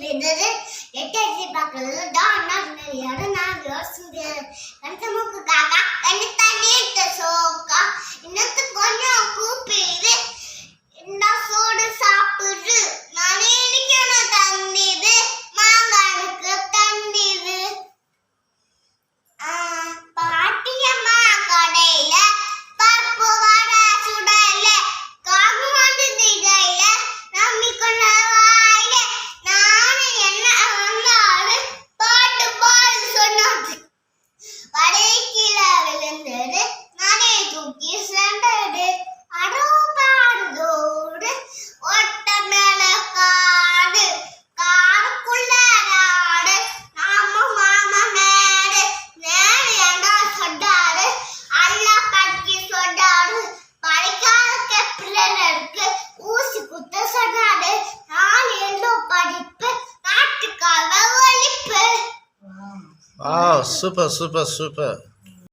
விடுது எட்டை பார்க்கறது தான் நிறைய நான் யோசிச்சு கண்டமுக்கு காக்கா கணித்தா நீட்ட சோக்கா இன்னத்து கொஞ்சம் கூப்பிடு இந்த சோடு சாப்பிடு நானே நிக்கணும் தந்திது மாங்கானுக்கு தந்திது பாட்டியம்மா கடையில பருப்பு வடை சுடல காகு வந்து திடையில நம்பி கொண்ட வாயில நானு என்ன வந்தாரு பாட்டு பாடு சொன்னது வடை கீழே விழுந்தது நானே தூக்கி சென்றது அடோ பாடுதோடு ஒட்ட மேல காடு காடுக்குள்ள நாடு நாம மாமா மேடு நேரு என்ன சொன்னாரு அல்லா படிக்க சொன்னாரு படிக்காத பிள்ளைகளுக்கு ஊசி குத்த சொன்னாரு நான் எல்லோ படிப்பு நாட்டுக்காக ஒழிப்பு. Wow, super, super, super.